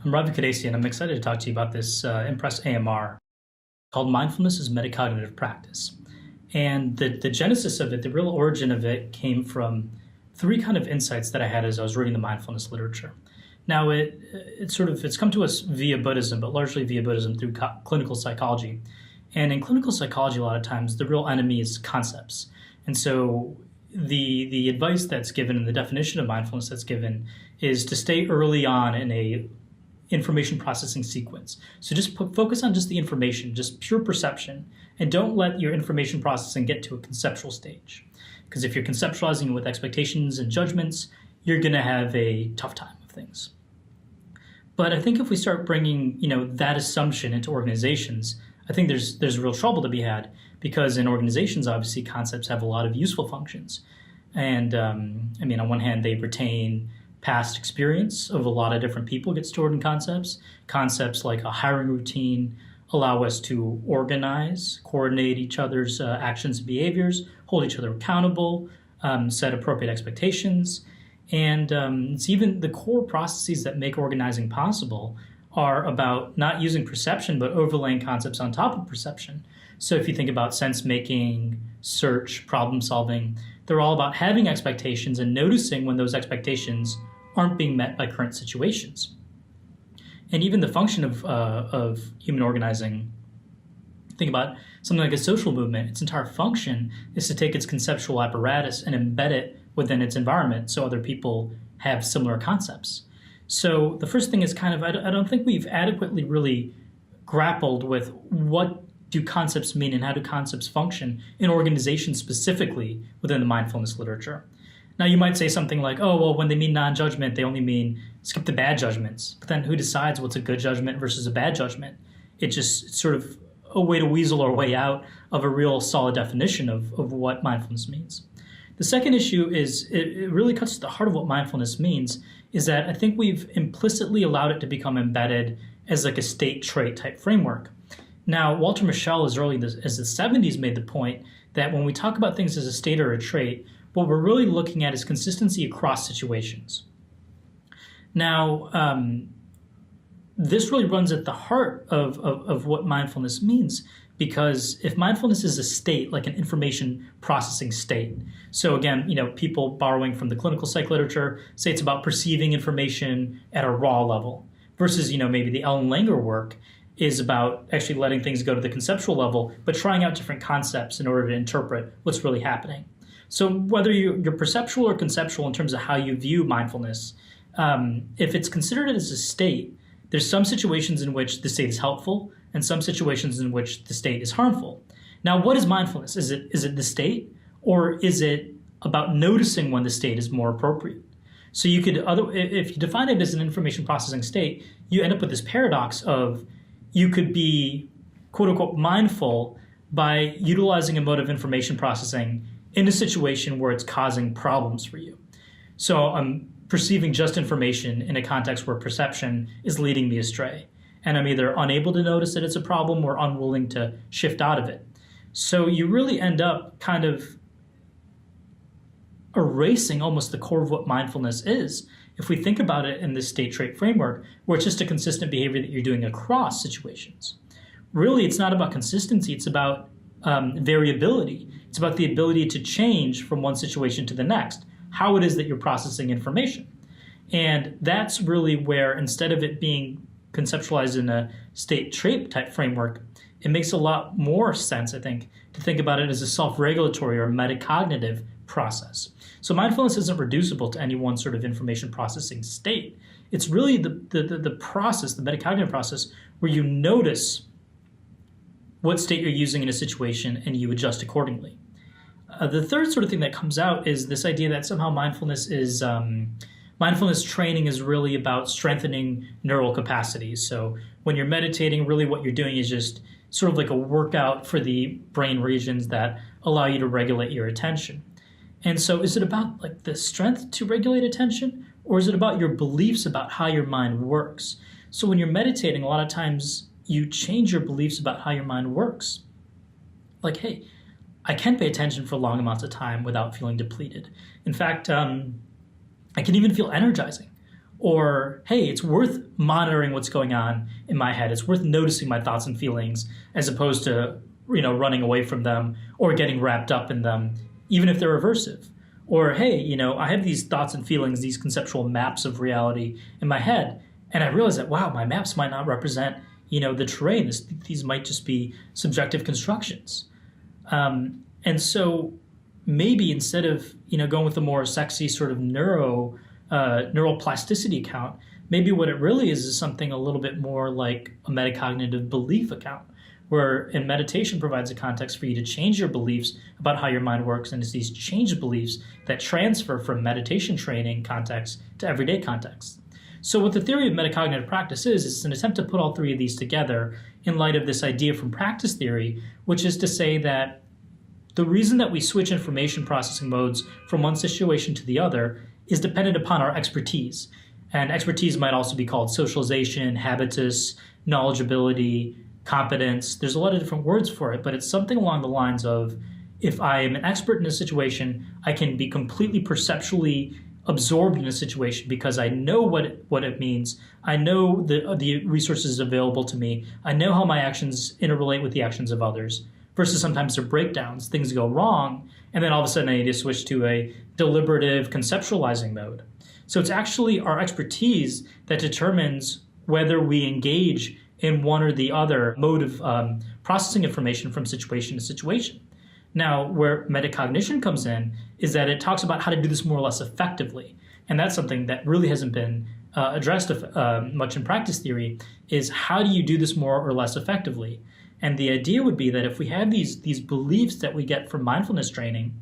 I'm Ravi Kadesi, and I'm excited to talk to you about this Impress AMR called Mindfulness as Metacognitive Practice. And the genesis of it, the real origin of it, came from three kind of insights that I had as I was reading the mindfulness literature. Now, it's come to us via Buddhism, but largely via Buddhism through clinical psychology. And in clinical psychology, a lot of times, the real enemy is concepts. And so the advice that's given and the definition of mindfulness that's given is to stay early on in a information processing sequence. So just focus on just the information, just pure perception, and don't let your information processing get to a conceptual stage. Because if you're conceptualizing with expectations and judgments, you're going to have a tough time of things. But I think if we start bringing, that assumption into organizations, I think there's real trouble to be had, because in organizations, obviously, concepts have a lot of useful functions. And on one hand, they retain past experience of a lot of different people get stored in concepts. Concepts like a hiring routine allow us to organize, coordinate each other's actions and behaviors, hold each other accountable, set appropriate expectations. And it's even the core processes that make organizing possible are about not using perception, but overlaying concepts on top of perception. So if you think about sense making, search, problem solving, they're all about having expectations and noticing when those expectations aren't being met by current situations. And even the function of human organizing, think about something like a social movement. Its entire function is to take its conceptual apparatus and embed it within its environment so other people have similar concepts. So the first thing is I don't think we've adequately really grappled with what do concepts mean and how do concepts function in organizations specifically within the mindfulness literature. Now, you might say something like, oh, well, when they mean non-judgment, they only mean skip the bad judgments. But then who decides what's a good judgment versus a bad judgment? It's sort of a way to weasel our way out of a real solid definition of what mindfulness means. The second issue is it really cuts to the heart of what mindfulness means, is that I think we've implicitly allowed it to become embedded as like a state trait type framework. Now, Walter Mischel as early as the 70s made the point that when we talk about things as a state or a trait, what we're really looking at is consistency across situations. Now, this really runs at the heart of what mindfulness means, because if mindfulness is a state, like an information processing state, so again, people borrowing from the clinical psych literature say it's about perceiving information at a raw level, versus, maybe the Ellen Langer work is about actually letting things go to the conceptual level, but trying out different concepts in order to interpret what's really happening. So whether you're perceptual or conceptual in terms of how you view mindfulness, if it's considered as a state, there's some situations in which the state is helpful and some situations in which the state is harmful. Now, what is mindfulness? Is it the state, or is it about noticing when the state is more appropriate? So if you define it as an information processing state, you end up with this paradox of you could be, quote unquote, mindful by utilizing a mode of information processing in a situation where it's causing problems for you. So I'm perceiving just information in a context where perception is leading me astray, and I'm either unable to notice that it's a problem or unwilling to shift out of it. So you really end up kind of erasing almost the core of what mindfulness is if we think about it in this state trait framework, where it's just a consistent behavior that you're doing across situations. Really, it's not about consistency, it's about variability. It's about the ability to change from one situation to the next, how it is that you're processing information. And that's really where, instead of it being conceptualized in a state trait type framework, it makes a lot more sense, I think, to think about it as a self-regulatory or metacognitive process. So mindfulness isn't reducible to any one sort of information processing state. It's really the process, the metacognitive process, where you notice what state you're using in a situation and you adjust accordingly. The third sort of thing that comes out is this idea that somehow mindfulness training is really about strengthening neural capacities. So when you're meditating, really what you're doing is just sort of like a workout for the brain regions that allow you to regulate your attention. And so is it about like the strength to regulate attention, or is it about your beliefs about how your mind works? So when you're meditating, a lot of times you change your beliefs about how your mind works. Like, hey, I can pay attention for long amounts of time without feeling depleted. In fact, I can even feel energizing. Or, hey, it's worth monitoring what's going on in my head. It's worth noticing my thoughts and feelings as opposed to, running away from them or getting wrapped up in them, even if they're aversive. Or, hey, I have these thoughts and feelings, these conceptual maps of reality in my head. And I realize that, wow, my maps might not represent, the terrain. These might just be subjective constructions. And so maybe instead of, going with a more sexy sort of neural plasticity account, maybe what it really is something a little bit more like a metacognitive belief account, where in meditation provides a context for you to change your beliefs about how your mind works, and it's these changed beliefs that transfer from meditation training context to everyday context. So what the theory of metacognitive practice is, it's an attempt to put all three of these together in light of this idea from practice theory, which is to say that the reason that we switch information processing modes from one situation to the other is dependent upon our expertise. And expertise might also be called socialization, habitus, knowledgeability, competence. There's a lot of different words for it, but it's something along the lines of, if I am an expert in a situation, I can be completely perceptually absorbed in a situation because I know what it means. I know the resources available to me. I know how my actions interrelate with the actions of others. Versus sometimes there are breakdowns, things go wrong, and then all of a sudden I need to switch to a deliberative conceptualizing mode. So it's actually our expertise that determines whether we engage in one or the other mode of processing information from situation to situation. Now, where metacognition comes in is that it talks about how to do this more or less effectively. And that's something that really hasn't been addressed much in practice theory, is how do you do this more or less effectively? And the idea would be that if we have these beliefs that we get from mindfulness training,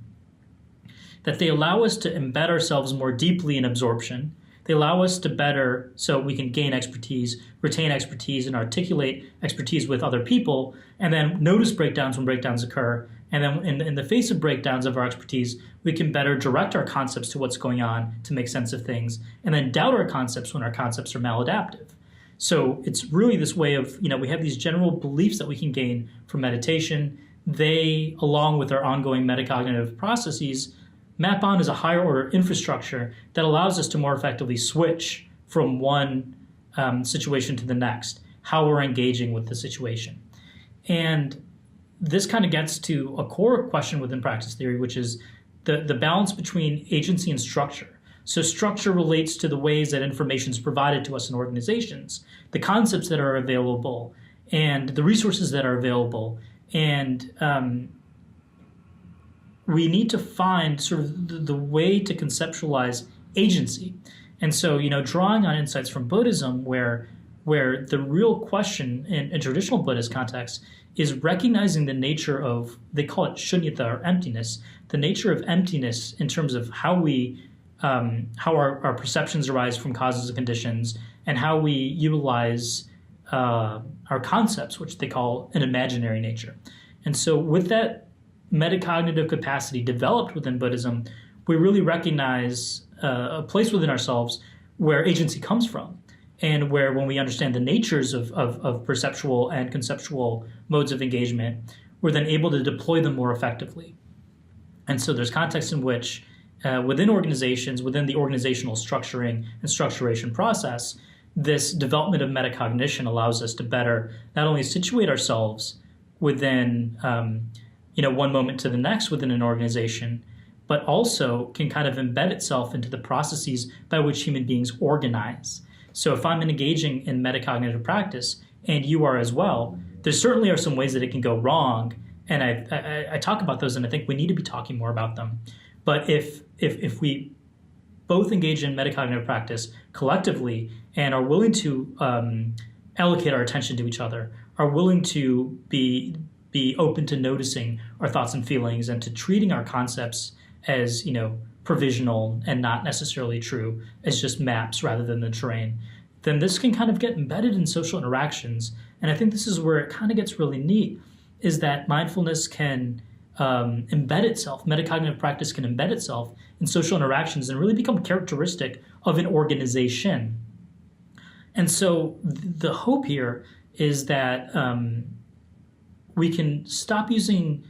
that they allow us to embed ourselves more deeply in absorption. They allow us to better, so we can gain expertise, retain expertise, and articulate expertise with other people, and then notice breakdowns when breakdowns occur. And then in the face of breakdowns of our expertise, we can better direct our concepts to what's going on to make sense of things, and then doubt our concepts when our concepts are maladaptive. So it's really this way of, we have these general beliefs that we can gain from meditation. They, along with our ongoing metacognitive processes, map on as a higher order infrastructure that allows us to more effectively switch from one situation to the next, how we're engaging with the situation. And this kind of gets to a core question within practice theory, which is the balance between agency and structure. So structure relates to the ways that information is provided to us in organizations, the concepts that are available, and the resources that are available. And we need to find sort of the way to conceptualize agency. And so, drawing on insights from Buddhism, where the real question in traditional Buddhist context is recognizing the nature of, they call it shunyata, or emptiness, the nature of emptiness in terms of how our perceptions arise from causes and conditions, and how we utilize our concepts, which they call an imaginary nature. And so with that metacognitive capacity developed within Buddhism, we really recognize a place within ourselves where agency comes from, and where when we understand the natures of perceptual and conceptual modes of engagement, we're then able to deploy them more effectively. And so there's contexts in which within organizations, within the organizational structuring and structuration process, this development of metacognition allows us to better not only situate ourselves within one moment to the next within an organization, but also can kind of embed itself into the processes by which human beings organize. So if I'm engaging in metacognitive practice, and you are as well, there certainly are some ways that it can go wrong, and I talk about those, and I think we need to be talking more about them. But if we both engage in metacognitive practice collectively and are willing to allocate our attention to each other, are willing to be open to noticing our thoughts and feelings and to treating our concepts as, provisional and not necessarily true, as just maps rather than the terrain, then this can kind of get embedded in social interactions. And I think this is where it kind of gets really neat, is that mindfulness can embed itself, metacognitive practice can embed itself in social interactions and really become characteristic of an organization. And so the hope here is that we can stop using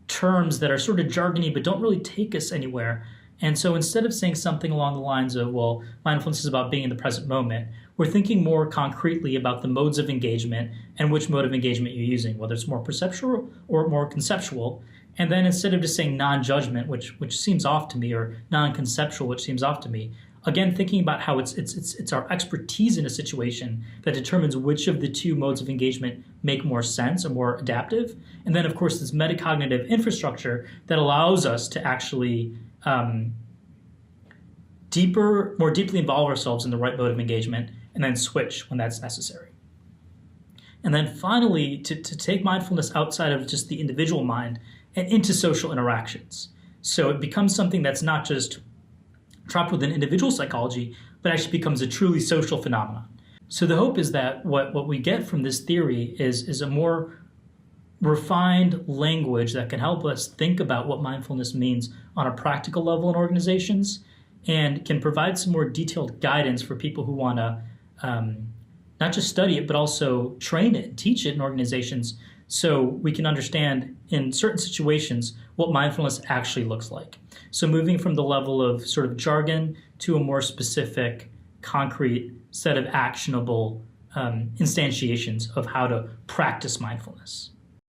terms that are sort of jargony but don't really take us anywhere, And so instead of saying something along the lines of, well, mindfulness is about being in the present moment, we're thinking more concretely about the modes of engagement and which mode of engagement you're using, whether it's more perceptual or more conceptual. And then instead of just saying non-judgment, which seems off to me, or non-conceptual, which seems off to me, again, thinking about how it's our expertise in a situation that determines which of the two modes of engagement make more sense or more adaptive. And then, of course, this metacognitive infrastructure that allows us to actually more deeply involve ourselves in the right mode of engagement and then switch when that's necessary. And then finally, to take mindfulness outside of just the individual mind and into social interactions. So it becomes something that's not just trapped within individual psychology, but actually becomes a truly social phenomenon. So the hope is that what we get from this theory is a more refined language that can help us think about what mindfulness means on a practical level in organizations, and can provide some more detailed guidance for people who want to not just study it, but also train it, teach it in organizations, so we can understand in certain situations what mindfulness actually looks like. So moving from the level of sort of jargon to a more specific, concrete set of actionable instantiations of how to practice mindfulness.